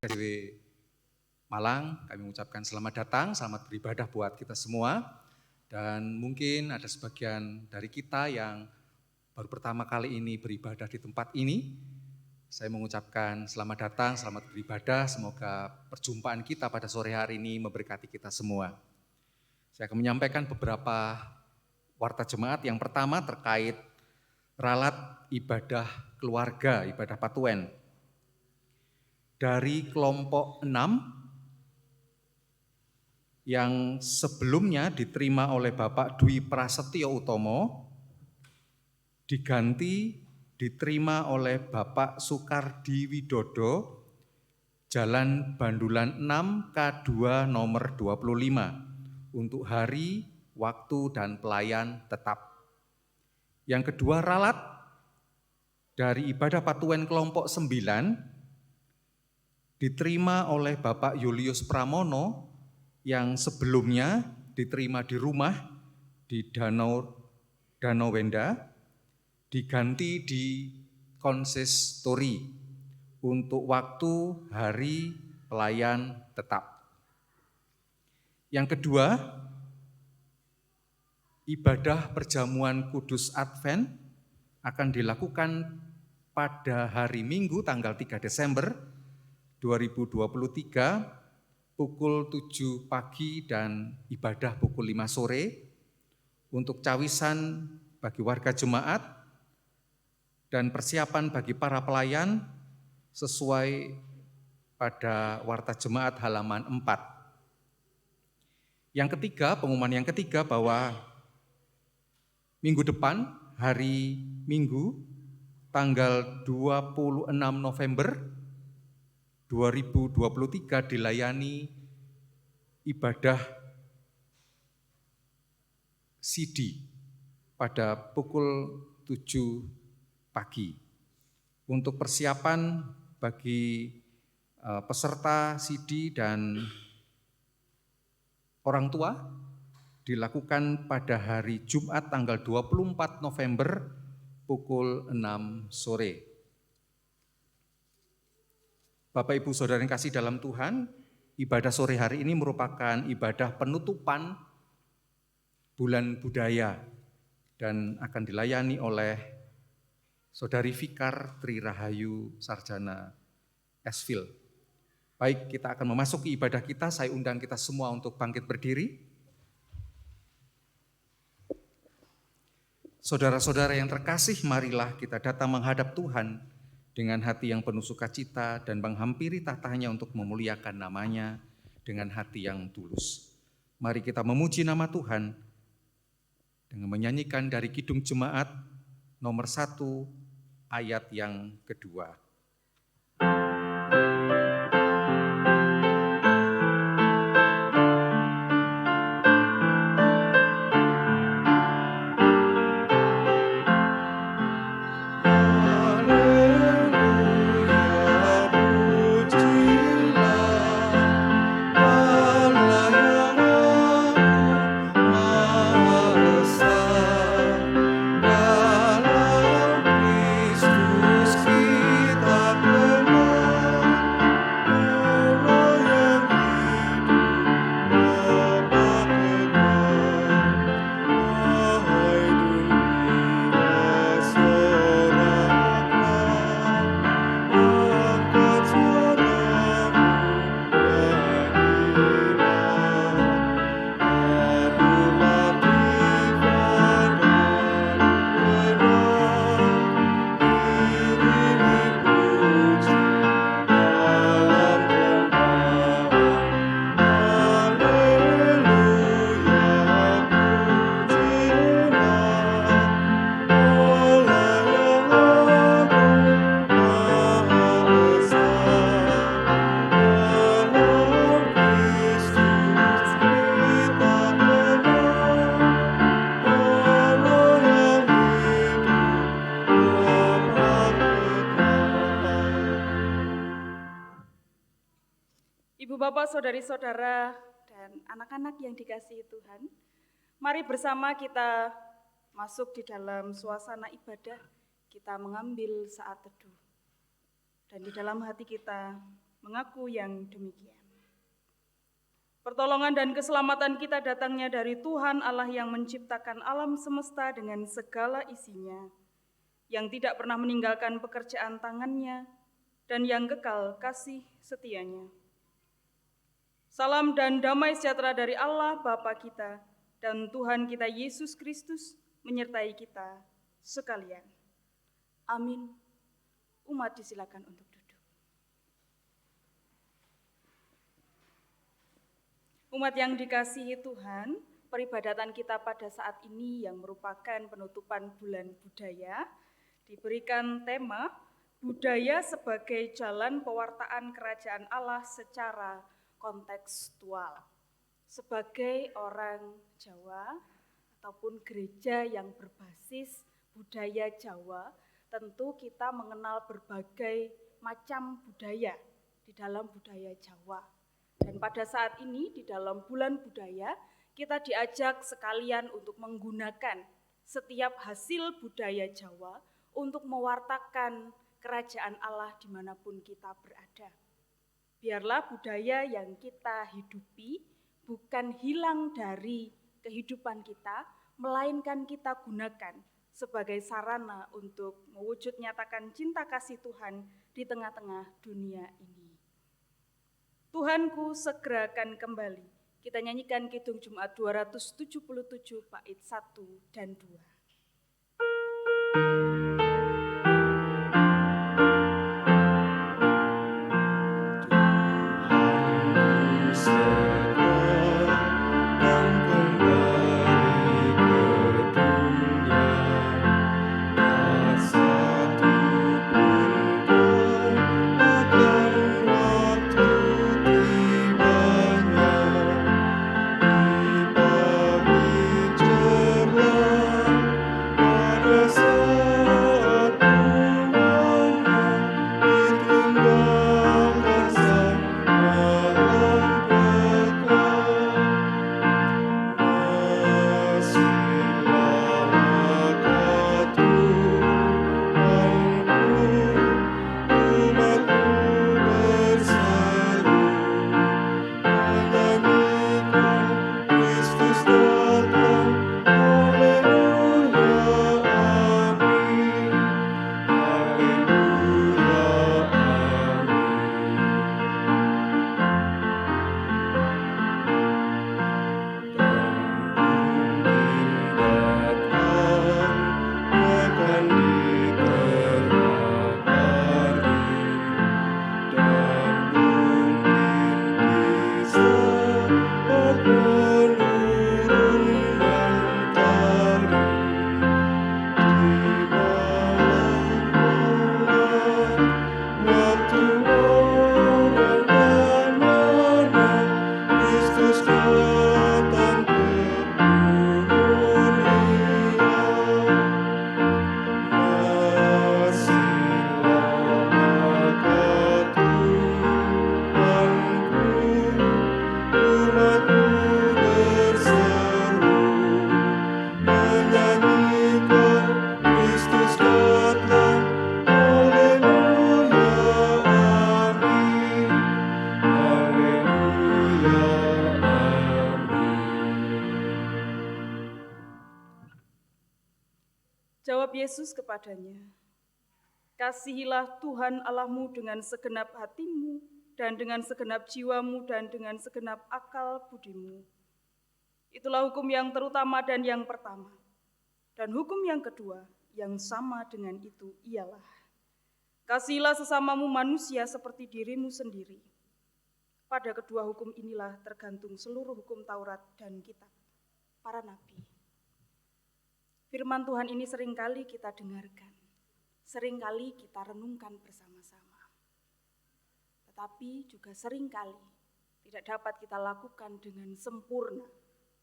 Dari Malang, kami mengucapkan selamat datang, selamat beribadah buat kita semua. Dan mungkin ada sebagian dari kita yang baru pertama kali ini beribadah di tempat ini. Saya mengucapkan selamat datang, selamat beribadah. Semoga perjumpaan kita pada sore hari ini memberkati kita semua. Saya akan menyampaikan beberapa warta jemaat. Yang pertama terkait ralat ibadah keluarga, ibadah Patuen. Dari kelompok 6 yang sebelumnya diterima oleh Bapak Dwi Prasetyo Utomo, diganti diterima oleh Bapak Sukardi Widodo, Jalan Bandulan 6 K2 nomor 25, untuk hari, waktu, dan pelayan tetap. Yang kedua ralat dari ibadah Patuen kelompok 9, diterima oleh Bapak Julius Pramono yang sebelumnya diterima di rumah di Danau Wenda, diganti di konsistori untuk waktu, hari, pelayan tetap. Yang kedua, ibadah perjamuan kudus Advent akan dilakukan pada hari Minggu tanggal 3 Desember 2023 pukul 7 pagi dan ibadah pukul 5 sore untuk cawisan bagi warga jemaat dan persiapan bagi para pelayan sesuai pada warta jemaat halaman 4. Yang ketiga, pengumuman yang ketiga bahwa minggu depan, hari Minggu, tanggal 26 November 2023 dilayani ibadah CD pada pukul 7 pagi. Untuk persiapan bagi peserta CD dan orang tua dilakukan pada hari Jumat tanggal 24 November pukul 6 sore. Bapak Ibu Saudara yang kasih dalam Tuhan, ibadah sore hari ini merupakan ibadah penutupan bulan budaya dan akan dilayani oleh Saudari Fikar Tri Rahayu Sarjana Esfil. Baik, kita akan memasuki ibadah kita. Saya undang kita semua untuk bangkit berdiri. Saudara-saudara yang terkasih, marilah kita datang menghadap Tuhan dengan hati yang penuh sukacita dan menghampiri tahtanya untuk memuliakan namanya dengan hati yang tulus. Mari kita memuji nama Tuhan dengan menyanyikan dari Kidung Jemaat nomor 1 ayat yang kedua. Ibu bapak saudari-saudara dan anak-anak yang dikasihi Tuhan, mari bersama kita masuk di dalam suasana ibadah, kita mengambil saat teduh. Dan di dalam hati kita mengaku yang demikian. Pertolongan dan keselamatan kita datangnya dari Tuhan Allah yang menciptakan alam semesta dengan segala isinya, yang tidak pernah meninggalkan pekerjaan tangannya, dan yang kekal kasih setianya. Salam dan damai sejahtera dari Allah Bapa kita dan Tuhan kita Yesus Kristus menyertai kita sekalian. Amin. Umat disilakan untuk duduk. Umat yang dikasihi Tuhan, peribadatan kita pada saat ini yang merupakan penutupan bulan budaya diberikan tema budaya sebagai jalan pewartaan kerajaan Allah secara kontekstual. Sebagai orang Jawa ataupun gereja yang berbasis budaya Jawa, tentu kita mengenal berbagai macam budaya di dalam budaya Jawa. Dan pada saat ini di dalam bulan budaya, kita diajak sekalian untuk menggunakan setiap hasil budaya Jawa untuk mewartakan kerajaan Allah dimanapun kita berada. Biarlah budaya yang kita hidupi bukan hilang dari kehidupan kita, melainkan kita gunakan sebagai sarana untuk mewujud nyatakan cinta kasih Tuhan di tengah-tengah dunia ini. Tuhanku segera akan kembali. Kita nyanyikan Kidung Jumat 277 bait 1 dan 2. Jawab Yesus kepadanya, "Kasihilah Tuhan Allahmu dengan segenap hatimu dan dengan segenap jiwamu dan dengan segenap akal budimu. Itulah hukum yang terutama dan yang pertama. Dan hukum yang kedua yang sama dengan itu ialah, kasihilah sesamamu manusia seperti dirimu sendiri. Pada kedua hukum inilah tergantung seluruh hukum Taurat dan kitab para nabi." Firman Tuhan ini seringkali kita dengarkan, seringkali kita renungkan bersama-sama. Tetapi juga seringkali tidak dapat kita lakukan dengan sempurna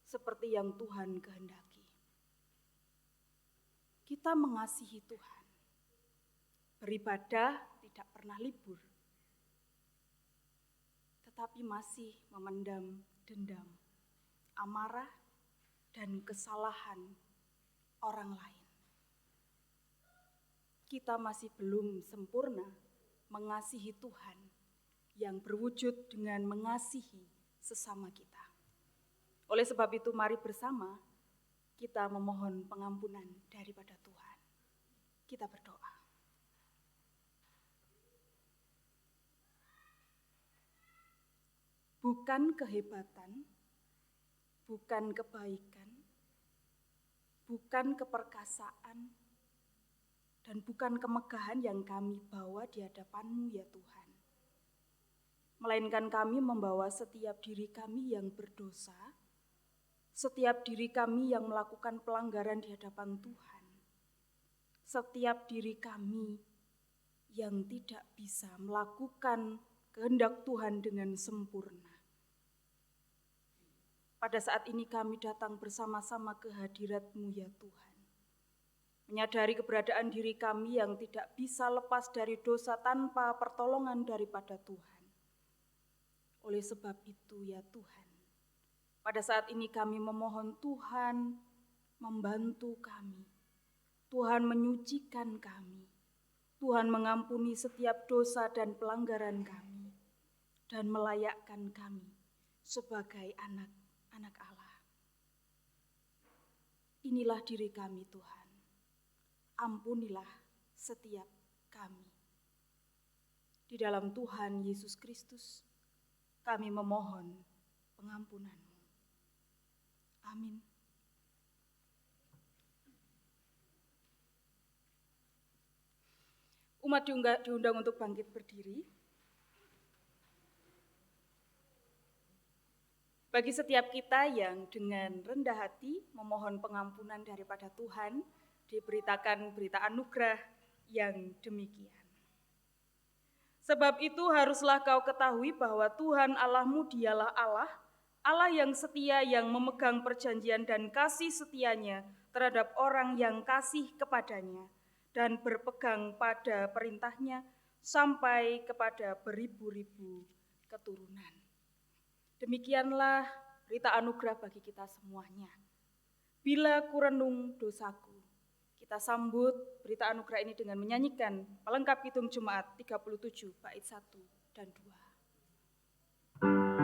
seperti yang Tuhan kehendaki. Kita mengasihi Tuhan, beribadah tidak pernah libur, tetapi masih memendam dendam, amarah, dan kesalahan orang lain. Kita masih belum sempurna mengasihi Tuhan yang berwujud dengan mengasihi sesama kita. Oleh sebab itu mari bersama kita memohon pengampunan daripada Tuhan. Kita berdoa. Bukan kehebatan, bukan kebaikan, bukan keperkasaan, dan bukan kemegahan yang kami bawa di hadapan-Mu ya Tuhan. Melainkan kami membawa setiap diri kami yang berdosa, setiap diri kami yang melakukan pelanggaran di hadapan Tuhan, setiap diri kami yang tidak bisa melakukan kehendak Tuhan dengan sempurna. Pada saat ini kami datang bersama-sama ke hadirat-Mu ya Tuhan. Menyadari keberadaan diri kami yang tidak bisa lepas dari dosa tanpa pertolongan daripada Tuhan. Oleh sebab itu ya Tuhan, pada saat ini kami memohon Tuhan membantu kami. Tuhan menyucikan kami. Tuhan mengampuni setiap dosa dan pelanggaran kami. Dan melayakkan kami sebagai anak-anak Allah. Inilah diri kami Tuhan. Ampunilah setiap kami. Di dalam Tuhan Yesus Kristus, kami memohon pengampunan-Mu. Amin. Umat diundang untuk bangkit berdiri. Bagi setiap kita yang dengan rendah hati memohon pengampunan daripada Tuhan, diberitakan berita anugerah yang demikian. Sebab itu haruslah kau ketahui bahwa Tuhan Allahmu dialah Allah, Allah yang setia, yang memegang perjanjian dan kasih setianya terhadap orang yang kasih kepadanya dan berpegang pada perintahnya sampai kepada beribu-ribu keturunan. Demikianlah berita anugerah bagi kita semuanya. Bila kurenung dosaku, kita sambut berita anugerah ini dengan menyanyikan pelengkap Kidung Jemaat 37 bait 1 dan 2. Tuhan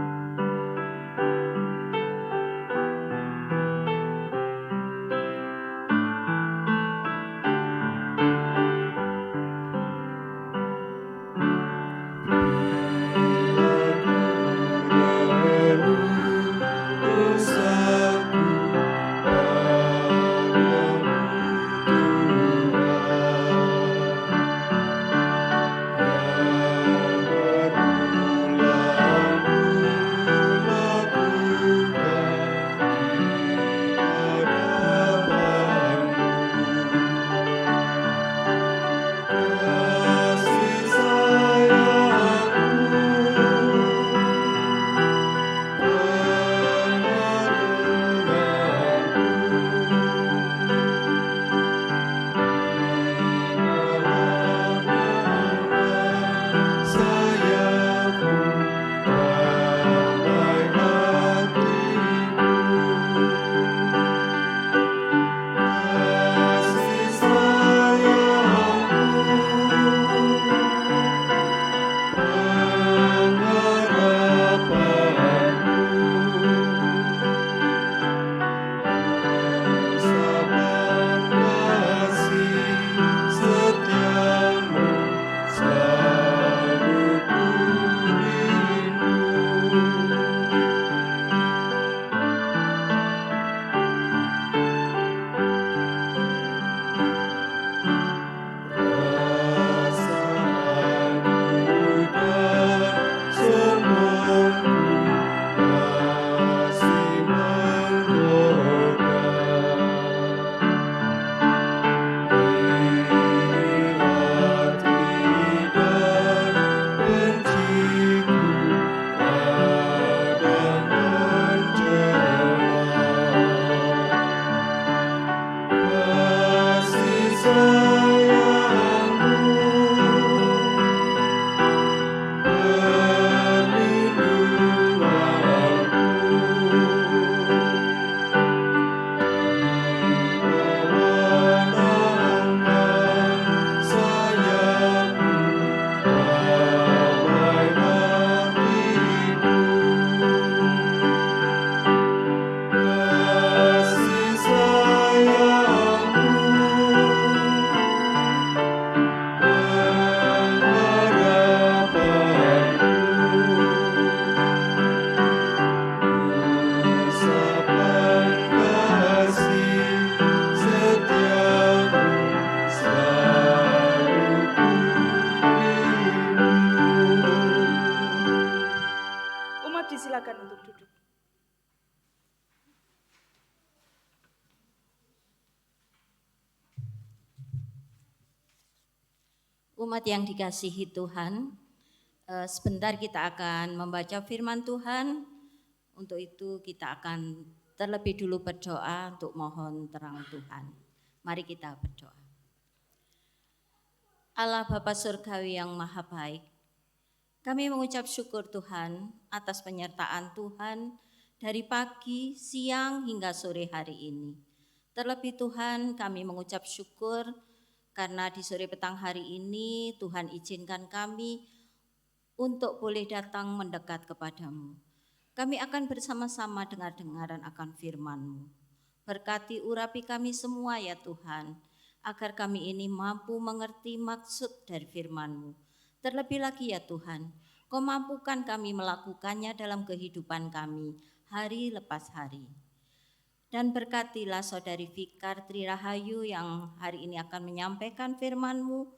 disilakan untuk duduk. Umat yang dikasihi Tuhan, sebentar kita akan membaca firman Tuhan. Untuk itu kita akan terlebih dulu berdoa untuk mohon terang Tuhan. Mari kita berdoa. Allah Bapa Surgawi yang Maha Baik, kami mengucap syukur Tuhan atas penyertaan Tuhan dari pagi, siang hingga sore hari ini. Terlebih Tuhan, kami mengucap syukur karena di sore petang hari ini Tuhan izinkan kami untuk boleh datang mendekat kepadamu. Kami akan bersama-sama dengar-dengaran akan firman-Mu. Berkati urapi kami semua ya Tuhan, agar kami ini mampu mengerti maksud dari firman-Mu. Terlebih lagi ya Tuhan, Kau mampukan kami melakukannya dalam kehidupan kami hari lepas hari. Dan berkatilah Saudari Fikar Tri Rahayu yang hari ini akan menyampaikan firman-Mu.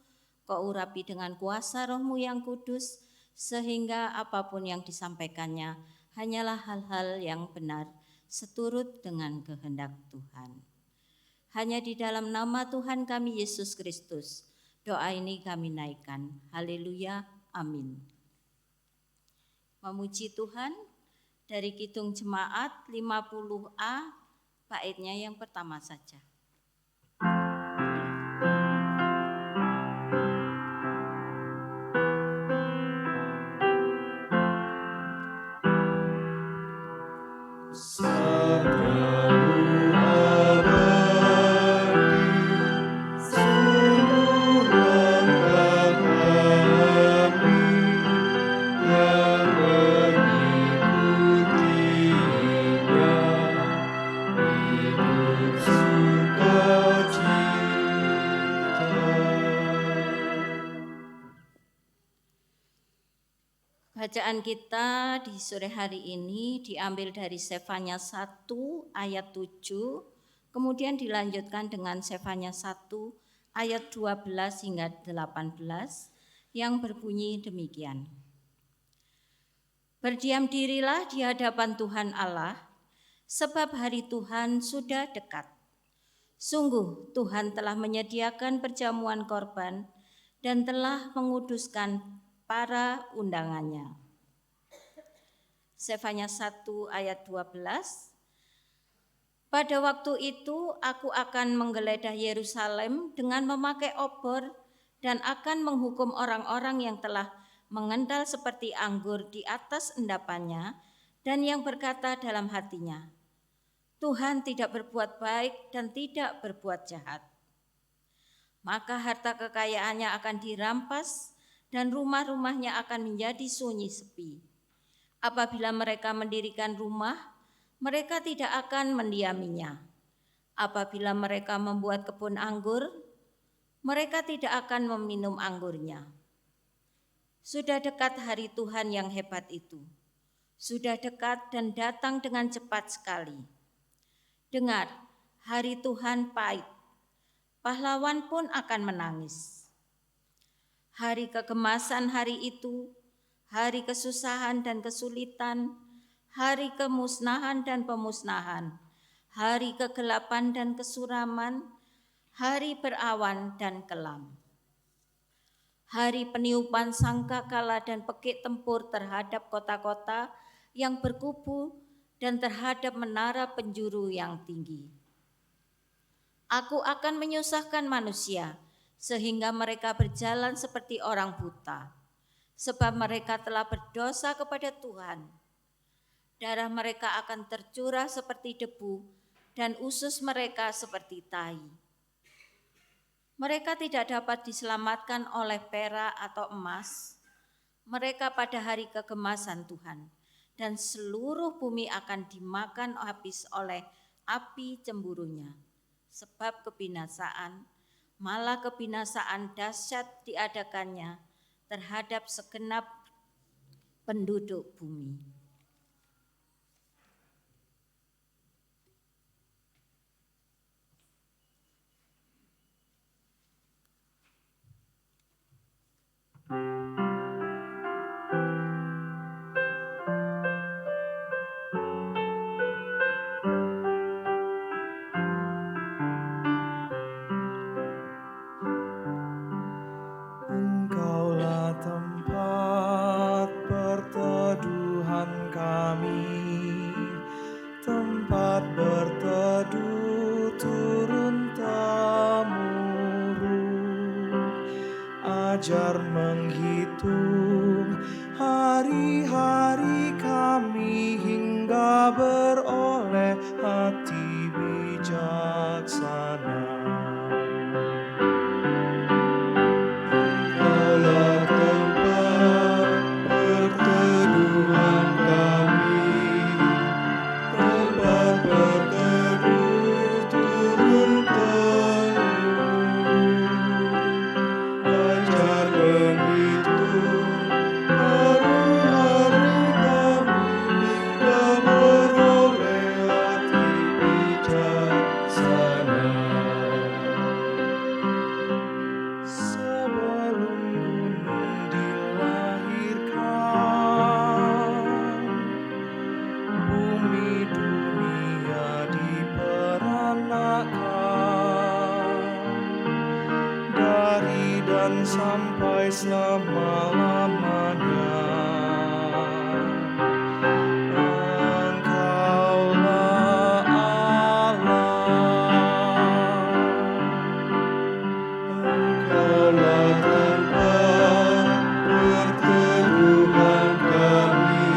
Kau urapi dengan kuasa Roh-Mu yang kudus, sehingga apapun yang disampaikannya hanyalah hal-hal yang benar, seturut dengan kehendak Tuhan. Hanya di dalam nama Tuhan kami Yesus Kristus, doa ini kami naikkan. Haleluya, amin. Memuji Tuhan dari Kidung Jemaat 50A, baitnya yang pertama saja. Bacaan kita di sore hari ini diambil dari Sefanya 1 ayat 7, kemudian dilanjutkan dengan Sefanya 1 ayat 12 hingga 18 yang berbunyi demikian. Berdiam dirilah di hadapan Tuhan Allah, sebab hari Tuhan sudah dekat. Sungguh Tuhan telah menyediakan perjamuan korban dan telah menguduskan para undangannya. Sefanya 1 ayat 12. Pada waktu itu aku akan menggeledah Yerusalem dengan memakai obor dan akan menghukum orang-orang yang telah mengendal seperti anggur di atas endapannya dan yang berkata dalam hatinya, Tuhan tidak berbuat baik dan tidak berbuat jahat. Maka harta kekayaannya akan dirampas dan rumah-rumahnya akan menjadi sunyi sepi. Apabila mereka mendirikan rumah, mereka tidak akan mendiaminya. Apabila mereka membuat kebun anggur, mereka tidak akan meminum anggurnya. Sudah dekat hari Tuhan yang hebat itu. Sudah dekat dan datang dengan cepat sekali. Dengar, hari Tuhan pahit. Pahlawan pun akan menangis. Hari kegemasan hari itu, hari kesusahan dan kesulitan, hari kemusnahan dan pemusnahan, hari kegelapan dan kesuraman, hari berawan dan kelam. Hari peniupan sangkakala dan pekik tempur terhadap kota-kota yang berkubu dan terhadap menara penjuru yang tinggi. Aku akan menyusahkan manusia, sehingga mereka berjalan seperti orang buta, sebab mereka telah berdosa kepada Tuhan. Darah mereka akan tercurah seperti debu, dan usus mereka seperti tai. Mereka tidak dapat diselamatkan oleh perak atau emas. Mereka pada hari kegemasan Tuhan, dan seluruh bumi akan dimakan habis oleh api cemburunya. Sebab kebinasaan, malah kebinasaan dahsyat diadakannya terhadap segenap penduduk bumi. kami, tempat berteduh turun-temurun. Ajar menghitung hari-hari kami hingga beroleh hati bijaksana. Engkaulah tempat perteduhan kami, tempat berteduh turun-temurun. Ajar menghitung hari-hari kami hingga beroleh hati bijaksana. Sebelum gunung dilahirkan, bumi dunia diperanakan, dari dan sampai selama-lamanya. Engkaulah Allah. Engkaulah tempat perteduhan kami,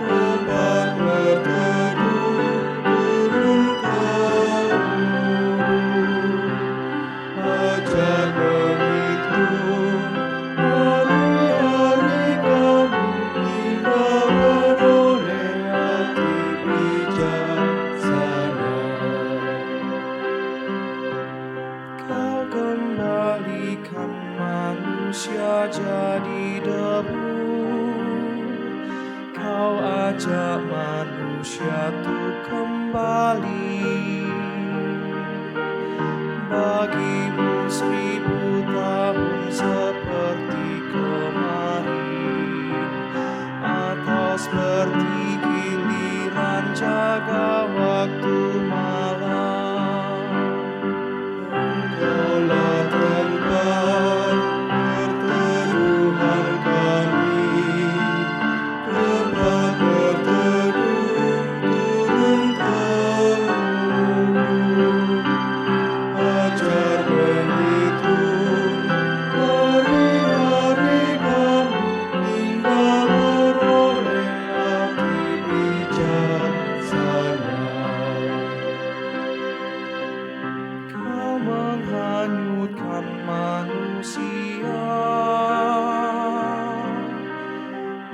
tempat berteduh turun-temurun. Ajar menghitung hari-hari kami hingga beroleh hati bijaksana. Kau kembalikan manusia jadi debu, Kau ajak manusia tuh kembali. Bagimu 1000 tahun seperti kemarin, atau seperti giliran jaga waktu malam. Engkaulah tempat perteduhan kami, tempat berteduh turun-temurun. Ajar menghitung hari-hari kami hingga beroleh hati bijaksana. Kau menghanyutkan manusia,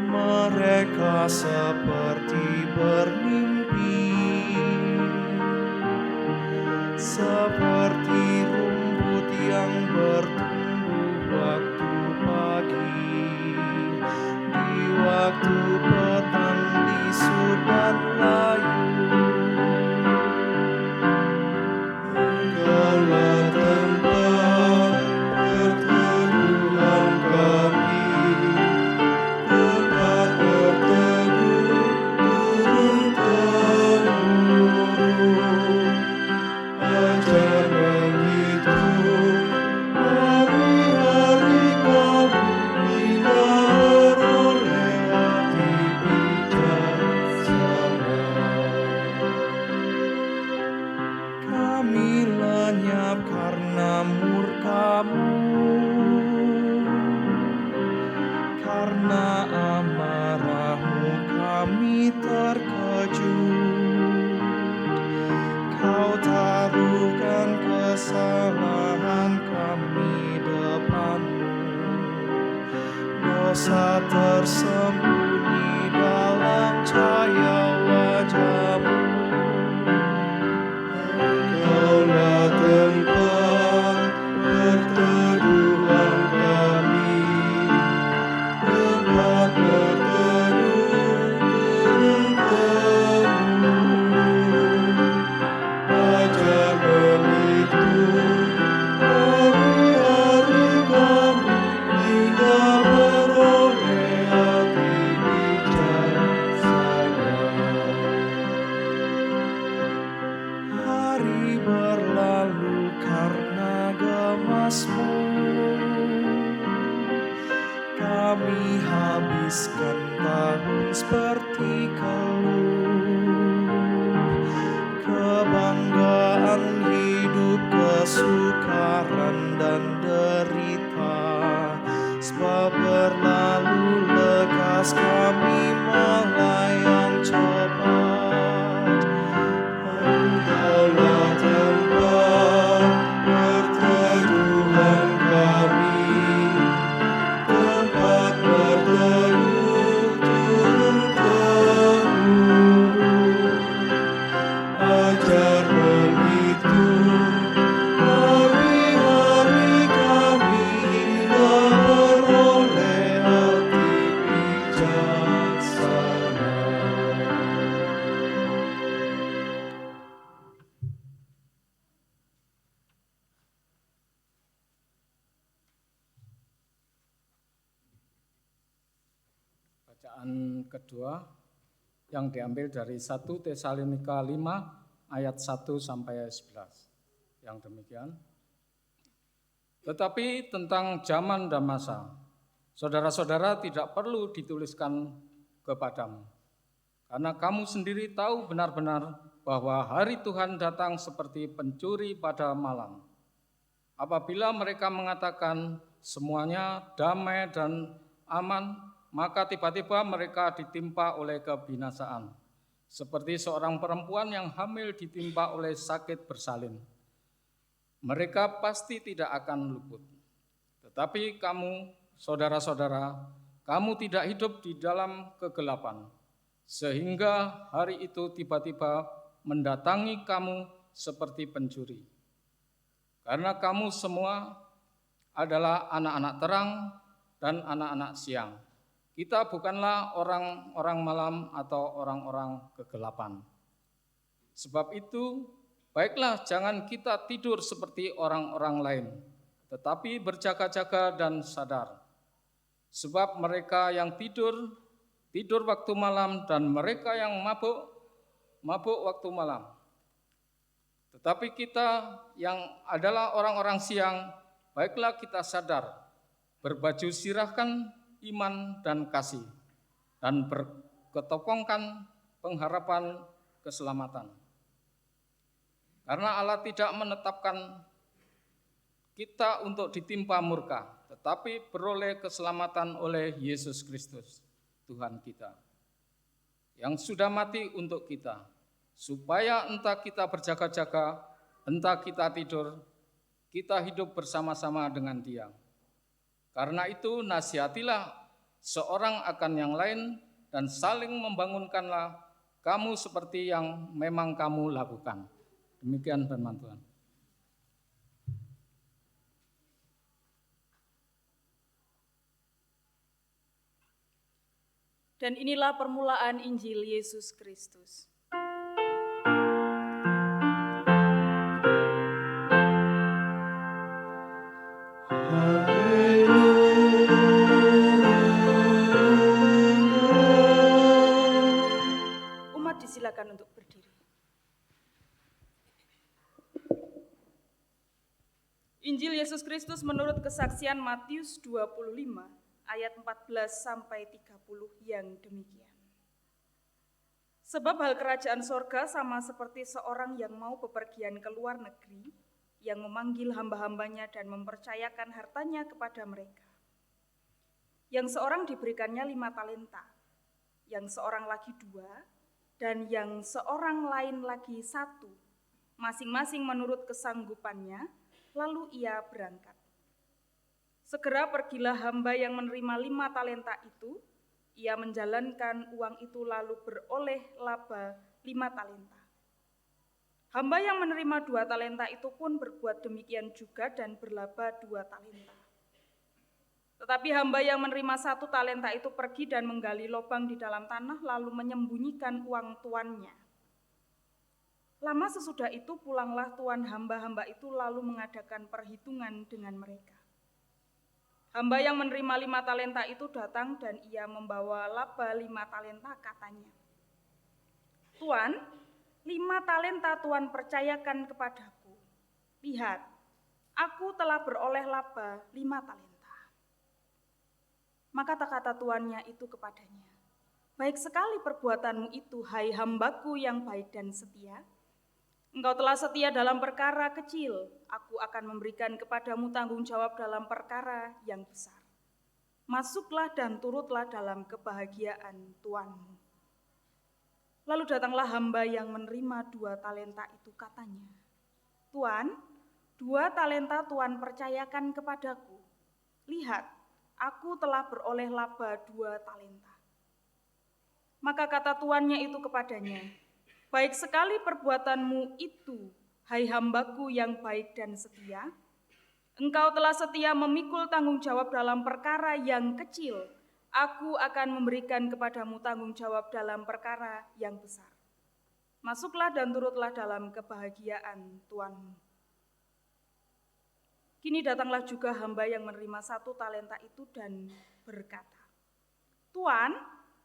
mereka seperti bermimpi, seperti rumput yang bertumbuh waktu pagi, di waktu petang disut dan layu. Engkaulah tempat perteduhan kami, tempat berteduh turun-temurun. Ajar menghitung hari-hari kami hingga beroleh hati tahun seperti keluh, kebanggaan hidup, kesukaran dan derita, sebab berlalu lekas kami melayang cepat. Engkaulah tempat perteduhan kami, tempat berteduh turun-temurun. Ajar menghitung hari-hari kami hingga beroleh hati bijaksana. Bacaan kedua yang diambil dari 1 Tesalonika 5 ayat 1 sampai 11. Yang demikian. Tetapi tentang zaman dan masa, saudara-saudara tidak perlu dituliskan kepadamu, karena kamu sendiri tahu benar-benar bahwa hari Tuhan datang seperti pencuri pada malam. Apabila mereka mengatakan semuanya damai dan aman, maka tiba-tiba mereka ditimpa oleh kebinasaan, seperti seorang perempuan yang hamil ditimpa oleh sakit bersalin. Mereka pasti tidak akan luput. Tetapi kamu, saudara-saudara, kamu tidak hidup di dalam kegelapan, sehingga hari itu tiba-tiba mendatangi kamu seperti pencuri. Karena kamu semua adalah anak-anak terang dan anak-anak siang. Kita bukanlah orang-orang malam atau orang-orang kegelapan. Sebab itu, baiklah jangan kita tidur seperti orang-orang lain, tetapi berjaga-jaga dan sadar. Sebab mereka yang tidur waktu malam, dan mereka yang mabuk waktu malam. Tetapi kita yang adalah orang-orang siang, baiklah kita sadar, berbaju sirahkan iman dan kasih, dan berketopongkan pengharapan keselamatan. Karena Allah tidak menetapkan kita untuk ditimpa murka, tetapi beroleh keselamatan oleh Yesus Kristus, Tuhan kita, yang sudah mati untuk kita, supaya entah kita berjaga-jaga, entah kita tidur, kita hidup bersama-sama dengan Dia. Karena itu nasihatilah seorang akan yang lain dan saling membangunkanlah kamu seperti yang memang kamu lakukan. Demikian firman Tuhan. Dan inilah permulaan Injil Yesus Kristus. Umat disilakan untuk berdiri. Injil Yesus Kristus menurut kesaksian Matius 25 ayat 14 sampai 30 yang demikian. Sebab hal kerajaan sorga sama seperti seorang yang mau bepergian ke luar negeri, yang memanggil hamba-hambanya dan mempercayakan hartanya kepada mereka. Yang seorang diberikannya 5 talenta, yang seorang lagi 2, dan yang seorang lain lagi 1, masing-masing menurut kesanggupannya, lalu ia berangkat. Segera pergilah hamba yang menerima 5 talenta itu, ia menjalankan uang itu lalu beroleh laba 5 talenta. Hamba yang menerima 2 talenta itu pun berbuat demikian juga dan berlaba 2 talenta. Tetapi hamba yang menerima 1 talenta itu pergi dan menggali lubang di dalam tanah lalu menyembunyikan uang tuannya. Lama sesudah itu pulanglah tuan hamba-hamba itu lalu mengadakan perhitungan dengan mereka. Hamba yang menerima 5 talenta itu datang dan ia membawa laba 5 talenta, katanya. Tuan, 5 talenta Tuan percayakan kepadaku. Lihat, aku telah beroleh laba 5 talenta. Maka kata tuannya itu kepadanya, Baik sekali perbuatanmu itu, hai hambaku yang baik dan setia. Engkau telah setia dalam perkara kecil, aku akan memberikan kepadamu tanggung jawab dalam perkara yang besar. Masuklah dan turutlah dalam kebahagiaan Tuanmu. Lalu datanglah hamba yang menerima 2 talenta itu, katanya, Tuan, 2 talenta Tuan percayakan kepadaku. Lihat, aku telah beroleh laba 2 talenta. Maka kata tuannya itu kepadanya, baik sekali perbuatanmu itu, hai hambaku yang baik dan setia. Engkau telah setia memikul tanggung jawab dalam perkara yang kecil. Aku akan memberikan kepadamu tanggung jawab dalam perkara yang besar. Masuklah dan turutlah dalam kebahagiaan Tuanmu. Kini datanglah juga hamba yang menerima 1 talenta itu dan berkata, Tuan,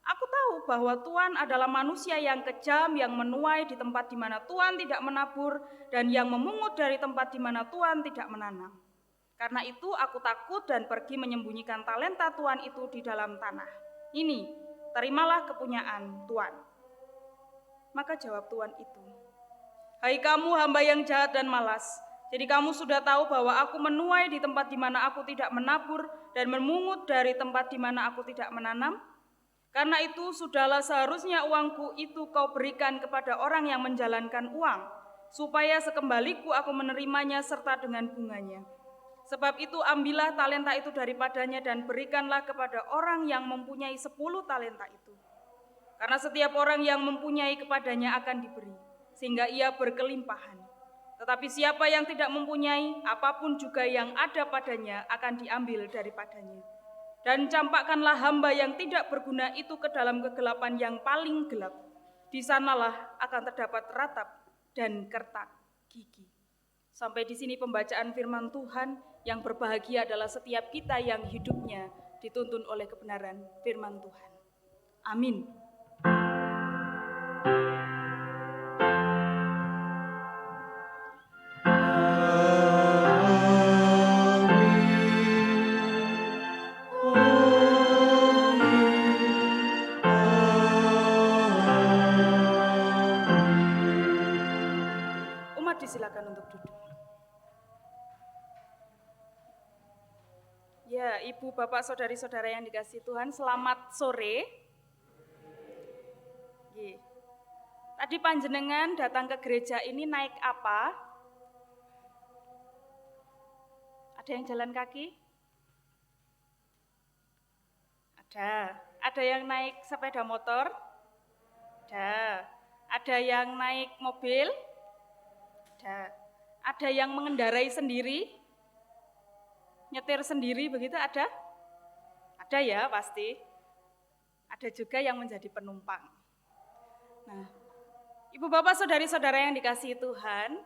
aku tahu bahwa Tuan adalah manusia yang kejam, yang menuai di tempat di mana Tuan tidak menabur, dan yang memungut dari tempat di mana Tuan tidak menanam. Karena itu aku takut dan pergi menyembunyikan talenta Tuan itu di dalam tanah. Ini, terimalah kepunyaan Tuan. Maka jawab Tuan itu, hai kamu hamba yang jahat dan malas, jadi kamu sudah tahu bahwa aku menuai di tempat di mana aku tidak menabur dan memungut dari tempat di mana aku tidak menanam. Karena itu sudahlah seharusnya uangku itu kau berikan kepada orang yang menjalankan uang, supaya sekembaliku aku menerimanya serta dengan bunganya. Sebab itu ambillah talenta itu daripadanya dan berikanlah kepada orang yang mempunyai 10 talenta itu. Karena setiap orang yang mempunyai kepadanya akan diberi, sehingga ia berkelimpahan. Tetapi siapa yang tidak mempunyai, apapun juga yang ada padanya akan diambil daripadanya. Dan campakkanlah hamba yang tidak berguna itu ke dalam kegelapan yang paling gelap. Di sanalah akan terdapat ratap dan kertak gigi. Sampai di sini pembacaan firman Tuhan. Yang berbahagia adalah setiap kita yang hidupnya dituntun oleh kebenaran firman Tuhan. Amin. Umat disilakan untuk duduk. Ya, Ibu, Bapak, Saudari-saudara yang dikasihi Tuhan, selamat sore. Tadi panjenengan datang ke gereja ini naik apa? Ada yang jalan kaki? Ada. Ada yang naik sepeda motor? Ada. Ada yang naik mobil? Ada. Ada yang mengendarai sendiri? Nyetir sendiri begitu ada? Ada ya pasti. Ada juga yang menjadi penumpang. Nah, Ibu Bapak Saudari-saudara yang dikasihi Tuhan,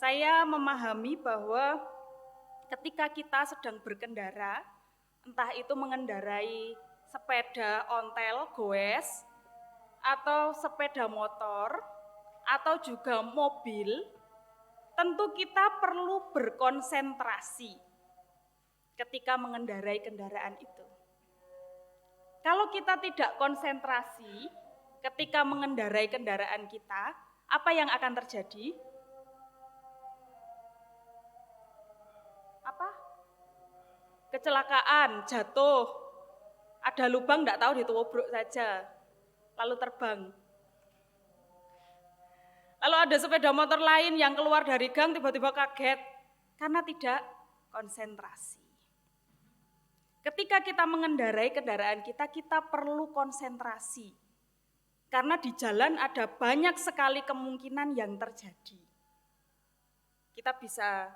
saya memahami bahwa ketika kita sedang berkendara, entah itu mengendarai sepeda ontel goes, atau sepeda motor, atau juga mobil, tentu kita perlu berkonsentrasi ketika mengendarai kendaraan itu. Kalau kita tidak konsentrasi ketika mengendarai kendaraan kita, apa yang akan terjadi? Apa? Kecelakaan, jatuh, ada lubang enggak tahu ditubruk saja, lalu terbang. Lalu ada sepeda motor lain yang keluar dari gang tiba-tiba kaget karena tidak konsentrasi. Ketika kita mengendarai kendaraan kita, kita perlu konsentrasi. Karena di jalan ada banyak sekali kemungkinan yang terjadi. Kita bisa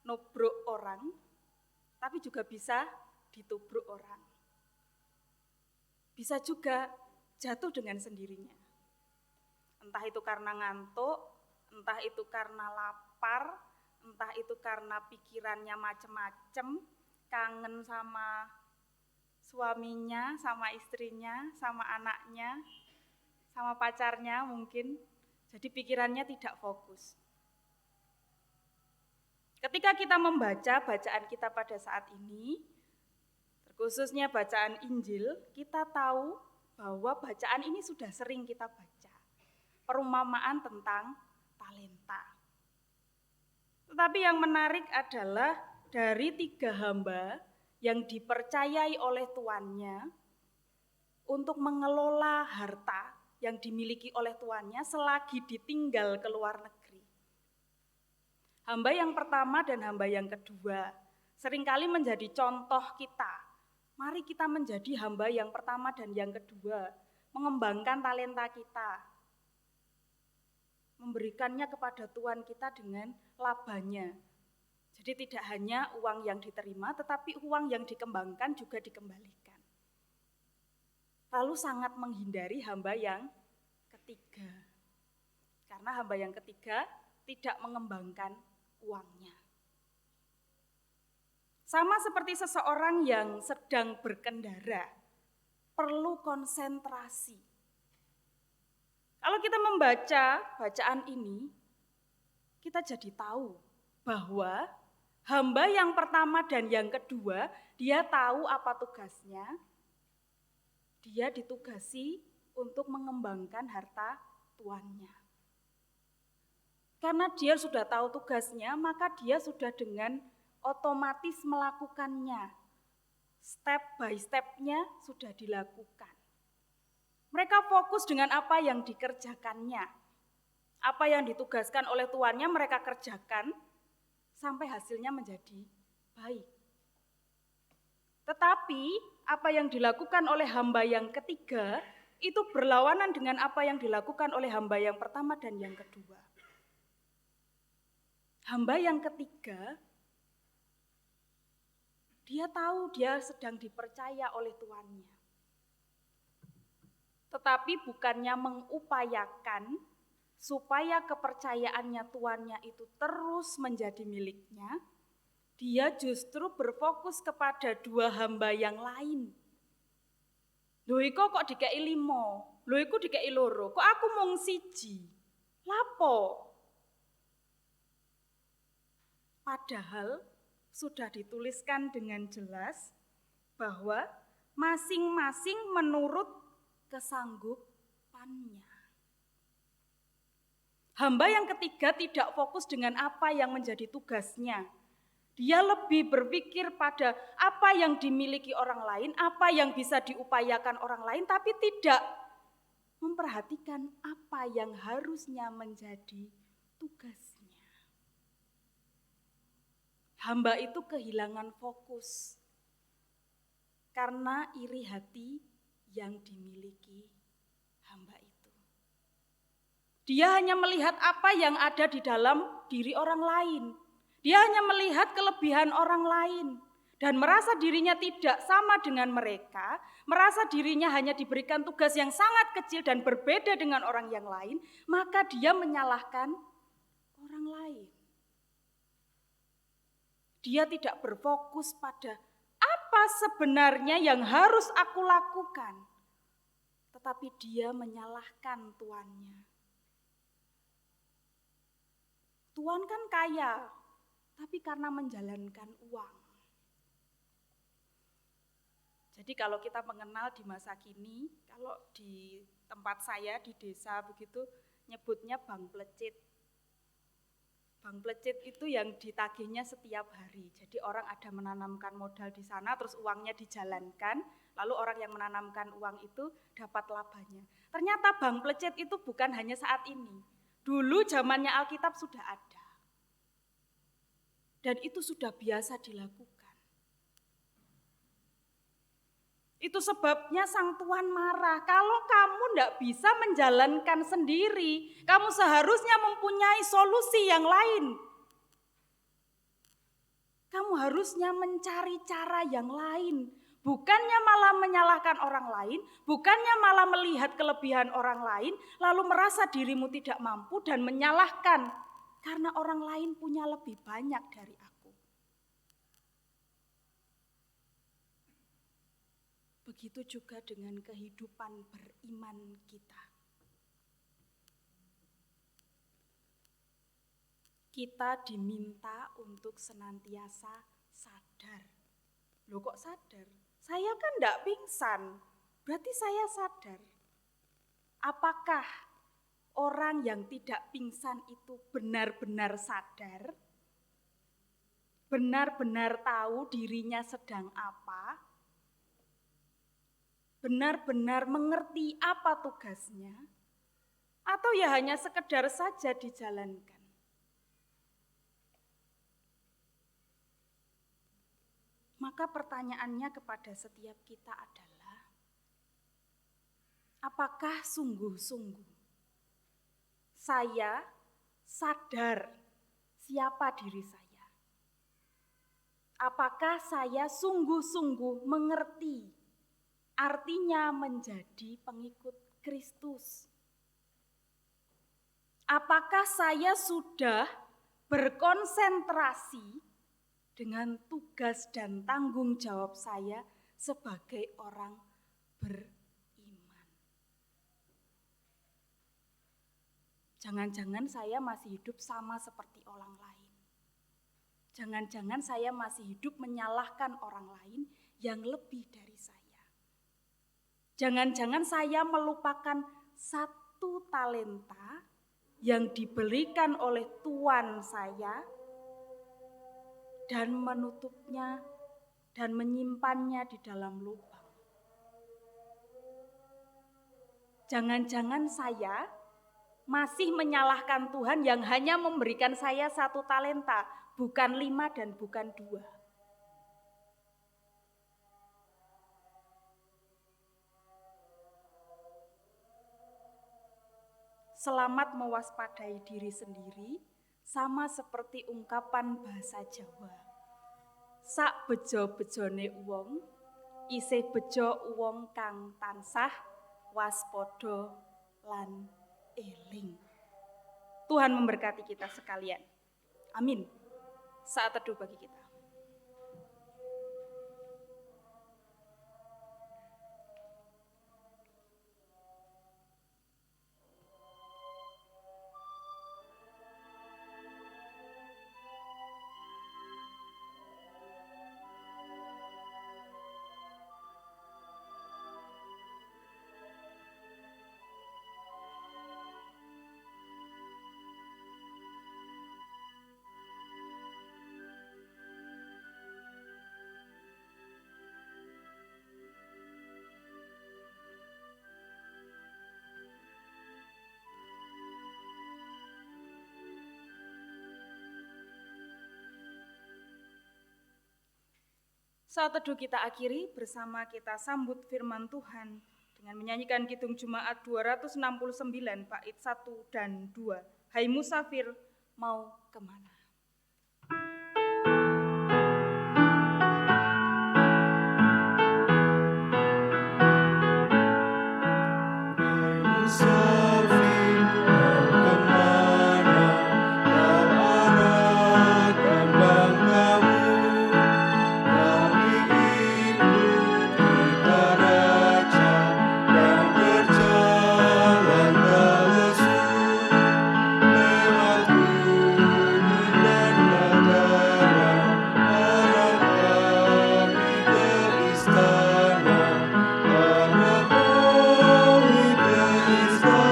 nubruk orang, tapi juga bisa ditubruk orang. Bisa juga jatuh dengan sendirinya. Entah itu karena ngantuk, entah itu karena lapar, entah itu karena pikirannya macem-macem, kangen sama suaminya, sama istrinya, sama anaknya, sama pacarnya mungkin. Jadi pikirannya tidak fokus. Ketika kita membaca bacaan kita pada saat ini, terkhususnya bacaan Injil, kita tahu bahwa bacaan ini sudah sering kita baca. Perumpamaan tentang talenta. Tetapi yang menarik adalah dari 3 hamba yang dipercayai oleh tuannya untuk mengelola harta yang dimiliki oleh tuannya selagi ditinggal ke luar negeri. Hamba yang pertama dan hamba yang kedua seringkali menjadi contoh kita. Mari kita menjadi hamba yang pertama dan yang kedua, mengembangkan talenta kita, memberikannya kepada Tuhan kita dengan labanya. Jadi tidak hanya uang yang diterima, tetapi uang yang dikembangkan juga dikembalikan. Lalu sangat menghindari hamba yang ketiga. Karena hamba yang ketiga tidak mengembangkan uangnya. Sama seperti seseorang yang sedang berkendara, perlu konsentrasi. Kalau kita membaca bacaan ini, kita jadi tahu bahwa hamba yang pertama dan yang kedua, dia tahu apa tugasnya. Dia ditugasi untuk mengembangkan harta tuannya. Karena dia sudah tahu tugasnya, maka dia sudah dengan otomatis melakukannya. Step by step-nya sudah dilakukan. Mereka fokus dengan apa yang dikerjakannya. Apa yang ditugaskan oleh tuannya mereka kerjakan sampai hasilnya menjadi baik. Tetapi apa yang dilakukan oleh hamba yang ketiga itu berlawanan dengan apa yang dilakukan oleh hamba yang pertama dan yang kedua. Hamba yang ketiga, dia tahu dia sedang dipercaya oleh tuannya. Tetapi bukannya mengupayakan supaya kepercayaannya tuannya itu terus menjadi miliknya, dia justru berfokus kepada 2 hamba yang lain. Lho iku kok dikei 5, lho iku dikei 2, kok aku mung 1. Lapo? Padahal sudah dituliskan dengan jelas bahwa masing-masing menurut kesanggupannya. Hamba yang ketiga tidak fokus dengan apa yang menjadi tugasnya. Dia lebih berpikir pada apa yang dimiliki orang lain, apa yang bisa diupayakan orang lain, tapi tidak memperhatikan apa yang harusnya menjadi tugasnya. Hamba itu kehilangan fokus karena iri hati yang dimiliki hamba itu. Dia hanya melihat apa yang ada di dalam diri orang lain. Dia hanya melihat kelebihan orang lain dan merasa dirinya tidak sama dengan mereka, merasa dirinya hanya diberikan tugas yang sangat kecil dan berbeda dengan orang yang lain, maka dia menyalahkan orang lain. Dia tidak berfokus pada apa sebenarnya yang harus aku lakukan, tetapi dia menyalahkan tuannya. Tuan kan kaya, tapi karena menjalankan uang. Jadi kalau kita mengenal di masa kini, kalau di tempat saya di desa begitu nyebutnya bank plecit. Bank plecit itu yang ditagihnya setiap hari. Jadi orang ada menanamkan modal di sana, terus uangnya dijalankan, lalu orang yang menanamkan uang itu dapat labanya. Ternyata bank plecit itu bukan hanya saat ini. Dulu zamannya Alkitab sudah ada. Dan itu sudah biasa dilakukan. Itu sebabnya sang tuan marah. Kalau kamu tidak bisa menjalankan sendiri, kamu seharusnya mempunyai solusi yang lain. Kamu harusnya mencari cara yang lain. Bukannya malah menyalahkan orang lain, bukannya malah melihat kelebihan orang lain, lalu merasa dirimu tidak mampu dan menyalahkan karena orang lain punya lebih banyak dari aku. Begitu juga dengan kehidupan beriman kita. Kita diminta untuk senantiasa sadar. Loh kok sadar? Saya kan enggak pingsan. Berarti saya sadar, apakah orang yang tidak pingsan itu benar-benar sadar, benar-benar tahu dirinya sedang apa, benar-benar mengerti apa tugasnya, atau ya hanya sekedar saja dijalankan? Maka pertanyaannya kepada setiap kita adalah, apakah sungguh-sungguh saya sadar siapa diri saya? Apakah saya sungguh-sungguh mengerti artinya menjadi pengikut Kristus? Apakah saya sudah berkonsentrasi dengan tugas dan tanggung jawab saya sebagai orang beriman? Jangan-jangan saya masih hidup sama seperti orang lain. Jangan-jangan saya masih hidup menyalahkan orang lain yang lebih dari saya. Jangan-jangan saya melupakan satu talenta yang diberikan oleh Tuhan saya dan menutupnya dan menyimpannya di dalam lubang. Jangan-jangan saya masih menyalahkan Tuhan yang hanya memberikan saya satu talenta, bukan 5 dan bukan 2. Selamat mewaspadai diri sendiri, sama seperti ungkapan bahasa Jawa. Sak bejo-bejone wong, isih bejo wong kang tansah waspada lan eling. Tuhan memberkati kita sekalian. Amin. Saat teduh bagi kita. Saat teduh kita akhiri bersama kita sambut firman Tuhan dengan menyanyikan Kidung Jumaat 269 bait 1 dan 2. Hai musafir, mau kemana? Musafir mau kemana? Kau arahkan langkahmu. Kami ikut kita Raja dan berjalan tak lesu lewat gunung dan dataran. Arah kami ke istana, arah kami ke istana.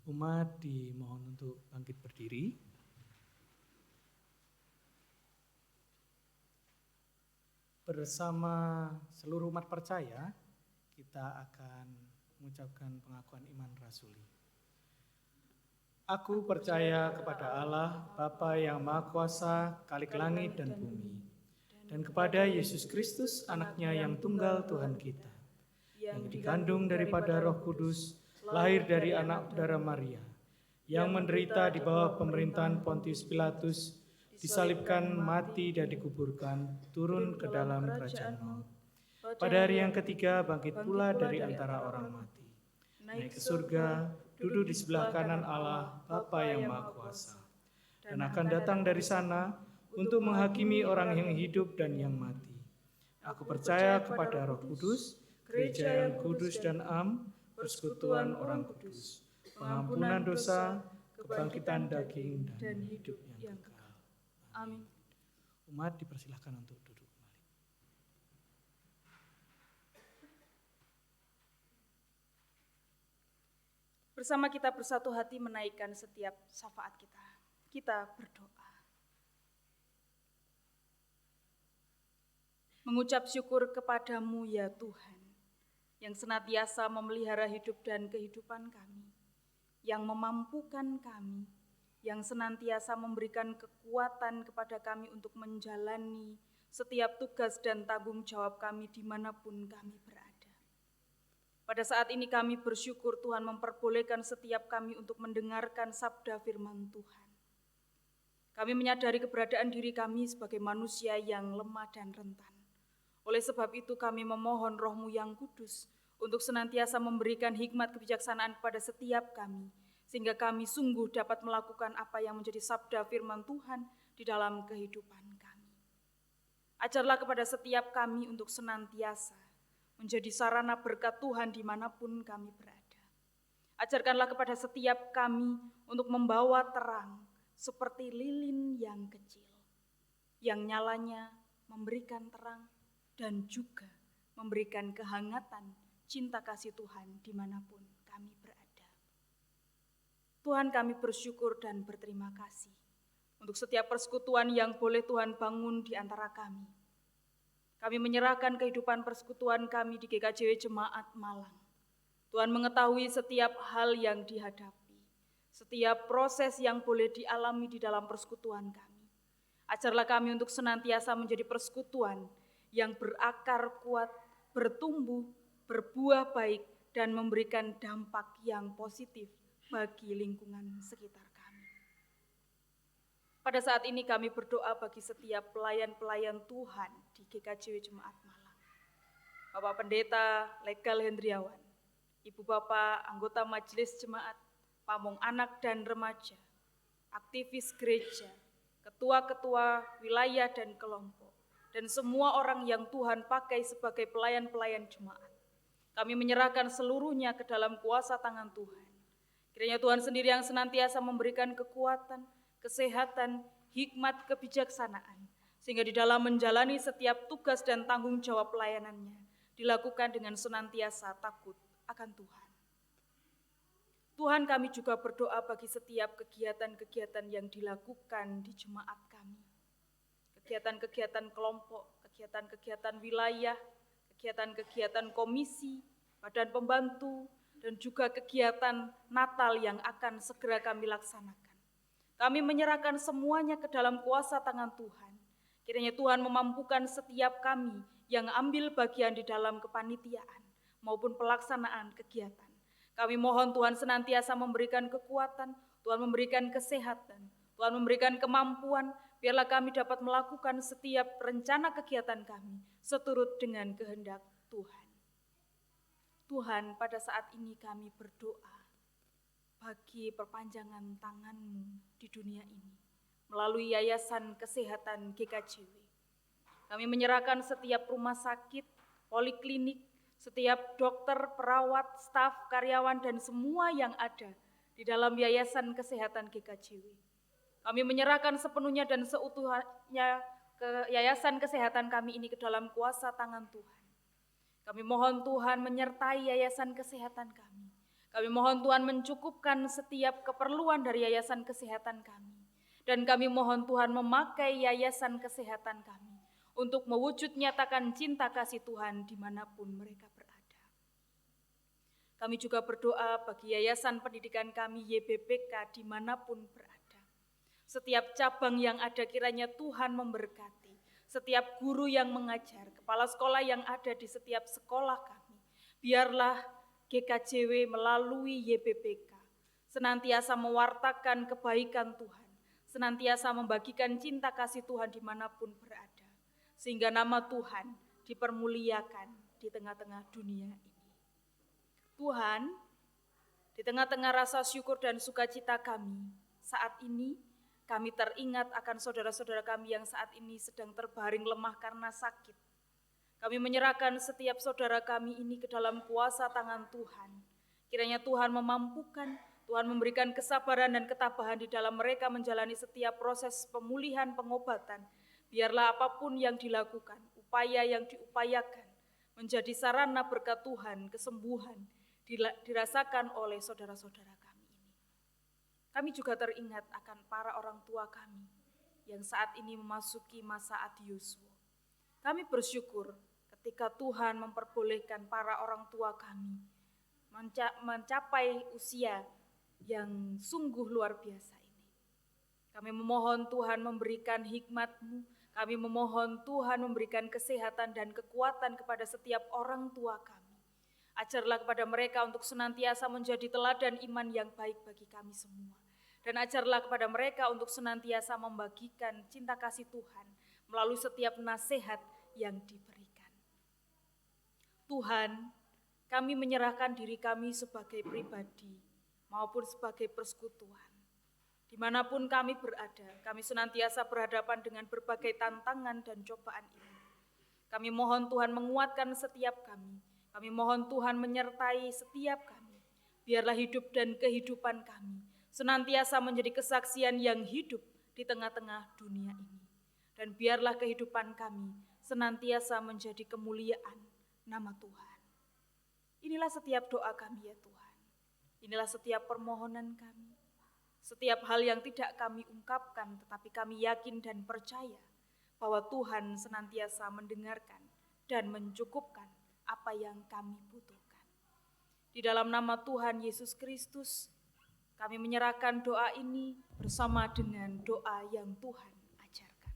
Umat dimohon untuk bangkit berdiri. Bersama seluruh umat percaya, kita akan mengucapkan pengakuan iman rasuli. Aku percaya kepada Allah, Bapa yang Maha Kuasa, Khalik langit dan bumi, dan kepada Yesus Kristus, anaknya yang tunggal Tuhan kita, yang dikandung daripada Roh Kudus, lahir dari anak darah Maria, yang menderita di bawah pemerintahan Pontius Pilatus, disalibkan, mati dan dikuburkan, turun ke dalam kerajaan maut. Pada hari yang ketiga bangkit pula dari antara orang mati, naik ke surga, duduk di sebelah kanan Allah, Bapa yang Maha Kuasa, dan akan datang dari sana untuk menghakimi orang yang hidup dan yang mati. Aku percaya kepada Roh Kudus, gereja yang kudus dan am, persekutuan orang kudus, pengampunan dosa, kebangkitan daging, dan hidup yang kekal. Amin. Umat dipersilahkan untuk duduk kembali. Bersama kita bersatu hati menaikkan setiap syafaat kita. Kita berdoa. Mengucap syukur kepadamu ya Tuhan, yang senantiasa memelihara hidup dan kehidupan kami, yang memampukan kami, yang senantiasa memberikan kekuatan kepada kami untuk menjalani setiap tugas dan tanggung jawab kami dimanapun kami berada. Pada saat ini kami bersyukur Tuhan memperbolehkan setiap kami untuk mendengarkan sabda firman Tuhan. Kami menyadari keberadaan diri kami sebagai manusia yang lemah dan rentan. Oleh sebab itu kami memohon Roh-Mu yang kudus untuk senantiasa memberikan hikmat kebijaksanaan kepada setiap kami, sehingga kami sungguh dapat melakukan apa yang menjadi sabda firman Tuhan di dalam kehidupan kami. Ajarlah kepada setiap kami untuk senantiasa menjadi sarana berkat Tuhan dimanapun kami berada. Ajarkanlah kepada setiap kami untuk membawa terang seperti lilin yang kecil, yang nyalanya memberikan terang dan juga memberikan kehangatan cinta kasih Tuhan dimanapun kami berada. Tuhan, kami bersyukur dan berterima kasih untuk setiap persekutuan yang boleh Tuhan bangun di antara kami. Kami menyerahkan kehidupan persekutuan kami di GKJW Jemaat Malang. Tuhan mengetahui setiap hal yang dihadapi, setiap proses yang boleh dialami di dalam persekutuan kami. Ajarlah kami untuk senantiasa menjadi persekutuan yang berakar kuat, bertumbuh, berbuah baik, dan memberikan dampak yang positif bagi lingkungan sekitar kami. Pada saat ini kami berdoa bagi setiap pelayan-pelayan Tuhan di GKJW Jemaat Malang. Bapak Pendeta Legal Hendriawan, Ibu Bapak anggota Majelis Jemaat, pamong anak dan remaja, aktivis gereja, ketua-ketua wilayah dan kelompok, dan semua orang yang Tuhan pakai sebagai pelayan-pelayan jemaat. Kami menyerahkan seluruhnya ke dalam kuasa tangan Tuhan. Kiranya Tuhan sendiri yang senantiasa memberikan kekuatan, kesehatan, hikmat, kebijaksanaan, sehingga di dalam menjalani setiap tugas dan tanggung jawab pelayanannya, dilakukan dengan senantiasa takut akan Tuhan. Tuhan, kami juga berdoa bagi setiap kegiatan-kegiatan yang dilakukan di jemaat kami. Kegiatan-kegiatan kelompok, kegiatan-kegiatan wilayah, kegiatan-kegiatan komisi, badan pembantu, dan juga kegiatan Natal yang akan segera kami laksanakan. Kami menyerahkan semuanya ke dalam kuasa tangan Tuhan. Kiranya Tuhan memampukan setiap kami yang ambil bagian di dalam kepanitiaan maupun pelaksanaan kegiatan. Kami mohon Tuhan senantiasa memberikan kekuatan, Tuhan memberikan kesehatan, Tuhan memberikan kemampuan, biarlah kami dapat melakukan setiap rencana kegiatan kami seturut dengan kehendak Tuhan. Tuhan, pada saat ini kami berdoa bagi perpanjangan tangan-Mu di dunia ini melalui Yayasan Kesehatan GKJW. Kami menyerahkan setiap rumah sakit, poliklinik, setiap dokter, perawat, staf, karyawan, dan semua yang ada di dalam Yayasan Kesehatan GKJW. Kami menyerahkan sepenuhnya dan seutuhnya ke Yayasan Kesehatan kami ini ke dalam kuasa tangan Tuhan. Kami mohon Tuhan menyertai Yayasan Kesehatan kami. Kami mohon Tuhan mencukupkan setiap keperluan dari yayasan kesehatan kami. Dan kami mohon Tuhan memakai yayasan kesehatan kami untuk mewujud nyatakan cinta kasih Tuhan dimanapun mereka berada. Kami juga berdoa bagi yayasan pendidikan kami YBPK dimanapun berada. Setiap cabang yang ada kiranya Tuhan memberkati. Setiap guru yang mengajar, kepala sekolah yang ada di setiap sekolah kami. Biarlah GKJW melalui YBPK senantiasa mewartakan kebaikan Tuhan, senantiasa membagikan cinta kasih Tuhan dimanapun berada, sehingga nama Tuhan dipermuliakan di tengah-tengah dunia ini. Tuhan, di tengah-tengah rasa syukur dan sukacita kami, saat ini kami teringat akan saudara-saudara kami yang saat ini sedang terbaring lemah karena sakit. Kami menyerahkan setiap saudara kami ini ke dalam kuasa tangan Tuhan. Kiranya Tuhan memampukan, Tuhan memberikan kesabaran dan ketabahan di dalam mereka menjalani setiap proses pemulihan, pengobatan. Biarlah apapun yang dilakukan, upaya yang diupayakan, menjadi sarana berkat Tuhan, kesembuhan, dirasakan oleh saudara-saudara kami ini. Kami juga teringat akan para orang tua kami yang saat ini memasuki masa adiusu. Kami bersyukur ketika Tuhan memperbolehkan para orang tua kami mencapai usia yang sungguh luar biasa ini. Kami memohon Tuhan memberikan hikmat-Mu, kami memohon Tuhan memberikan kesehatan dan kekuatan kepada setiap orang tua kami. Ajarlah kepada mereka untuk senantiasa menjadi teladan iman yang baik bagi kami semua. Dan ajarlah kepada mereka untuk senantiasa membagikan cinta kasih Tuhan melalui setiap nasihat yang diberikan. Tuhan, kami menyerahkan diri kami sebagai pribadi maupun sebagai persekutuan. Dimanapun kami berada, kami senantiasa berhadapan dengan berbagai tantangan dan cobaan ini. Kami mohon Tuhan menguatkan setiap kami. Kami mohon Tuhan menyertai setiap kami. Biarlah hidup dan kehidupan kami senantiasa menjadi kesaksian yang hidup di tengah-tengah dunia ini. Dan biarlah kehidupan kami senantiasa menjadi kemuliaan nama Tuhan. Inilah setiap doa kami ya Tuhan. Inilah setiap permohonan kami. Setiap hal yang tidak kami ungkapkan tetapi kami yakin dan percaya bahwa Tuhan senantiasa mendengarkan dan mencukupkan apa yang kami butuhkan. Di dalam nama Tuhan Yesus Kristus, kami menyerahkan doa ini bersama dengan doa yang Tuhan ajarkan.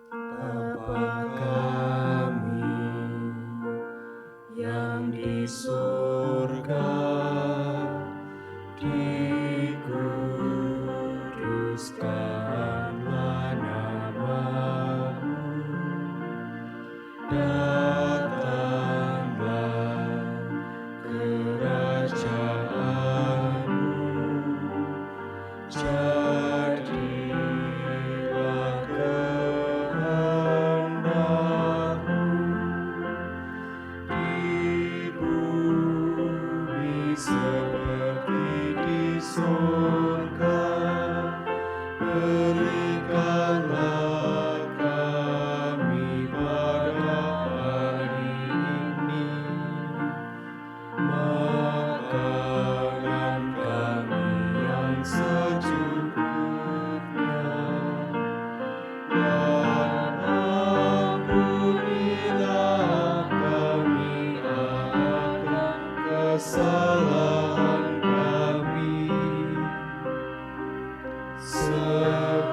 Bapa kami yang di surga, dikuduskanlah nama-Mu, datanglah kerajaan-Mu, jadilah kehendak-Mu di bumi seperti di surga. Berikanlah kami pada hari ini makanan kami yang secukupnya, dan ampunilah kami akan kesalahan kami, sebab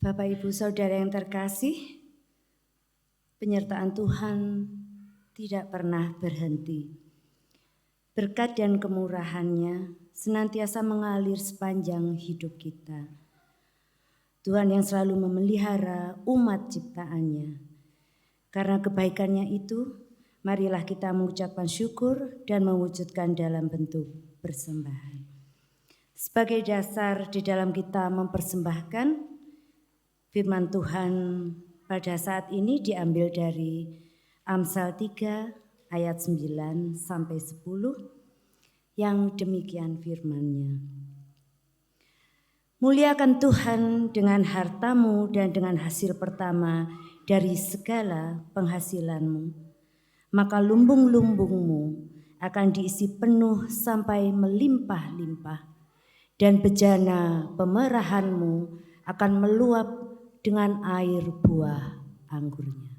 Bapak, Ibu, Saudara yang terkasih, penyertaan Tuhan tidak pernah berhenti. Berkat dan kemurahan-Nya senantiasa mengalir sepanjang hidup kita. Tuhan yang selalu memelihara umat ciptaan-Nya. Karena kebaikan-Nya itu, marilah kita mengucapkan syukur dan mewujudkan dalam bentuk persembahan. Sebagai dasar di dalam kita mempersembahkan, firman Tuhan pada saat ini diambil dari Amsal 3 ayat 9 sampai 10 yang demikian firman-Nya. Muliakan Tuhan dengan hartamu dan dengan hasil pertama dari segala penghasilanmu, maka lumbung-lumbungmu akan diisi penuh sampai melimpah-limpah, dan bejana pemerahanmu akan meluap dengan air buah anggurnya.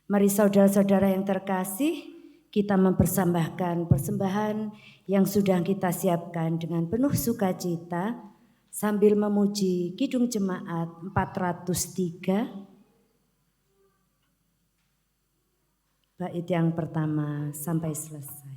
Mari saudara-saudara yang terkasih, kita mempersembahkan persembahan yang sudah kita siapkan dengan penuh sukacita sambil memuji Kidung Jemaat 403 bait yang pertama sampai selesai.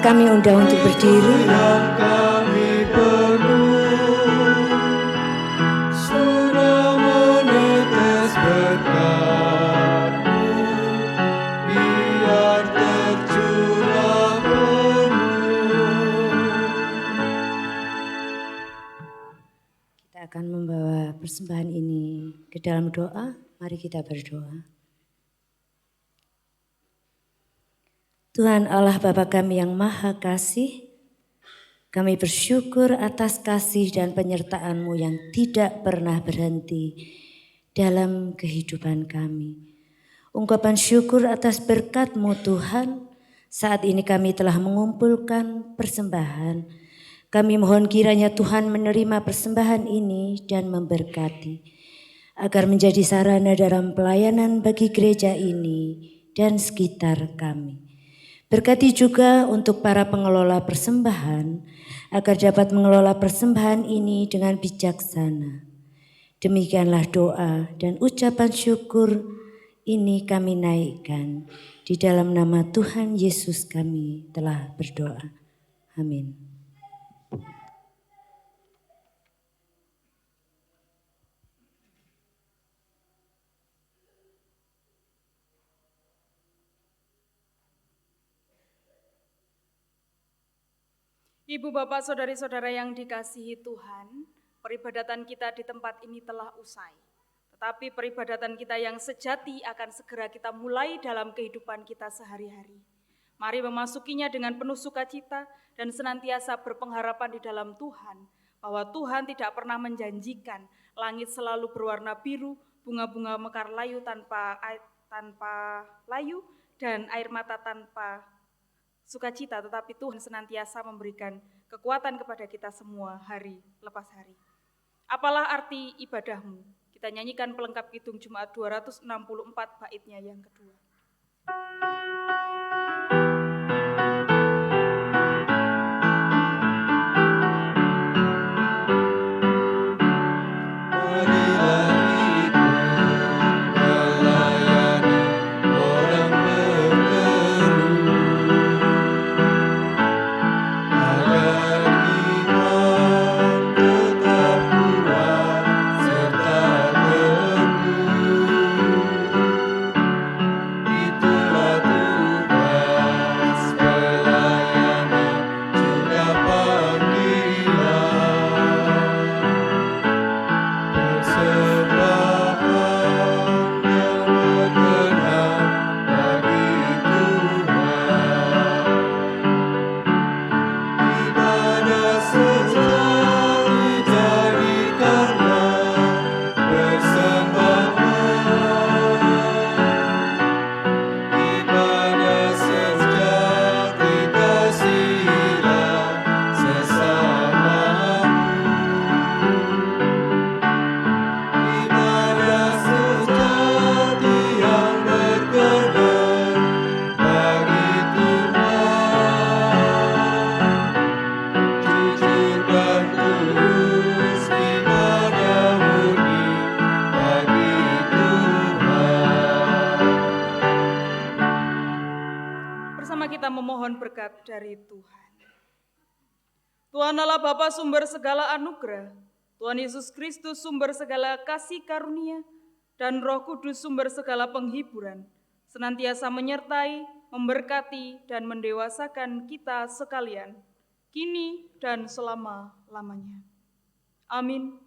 Kami undang untuk berdiri. Kami penuh Kita akan membawa persembahan ini ke dalam doa. Mari kita berdoa. Tuhan Allah Bapa kami yang Maha Kasih, kami bersyukur atas kasih dan penyertaan-Mu yang tidak pernah berhenti dalam kehidupan kami. Ungkapan syukur atas berkat-Mu Tuhan, saat ini kami telah mengumpulkan persembahan. Kami mohon kiranya Tuhan menerima persembahan ini dan memberkati, agar menjadi sarana dalam pelayanan bagi gereja ini dan sekitar kami. Berkati juga untuk para pengelola persembahan, agar dapat mengelola persembahan ini dengan bijaksana. Demikianlah doa dan ucapan syukur ini kami naikkan. Di dalam nama Tuhan Yesus kami telah berdoa. Amin. Ibu, Bapak, Saudari-saudara yang dikasihi Tuhan, peribadatan kita di tempat ini telah usai. Tetapi peribadatan kita yang sejati akan segera kita mulai dalam kehidupan kita sehari-hari. Mari memasukinya dengan penuh sukacita dan senantiasa berpengharapan di dalam Tuhan, bahwa Tuhan tidak pernah menjanjikan langit selalu berwarna biru, bunga-bunga mekar layu tanpa layu, dan air mata tanpa sukacita, tetapi Tuhan senantiasa memberikan kekuatan kepada kita semua hari lepas hari. Apalah arti ibadahmu? Kita nyanyikan pelengkap Kidung Jumat 264 baitnya yang kedua. Dari Tuhan. Tuhan Allah Bapa sumber segala anugerah, Tuhan Yesus Kristus sumber segala kasih karunia, dan Roh Kudus sumber segala penghiburan, senantiasa menyertai, memberkati, dan mendewasakan kita sekalian, kini dan selama-lamanya. Amin.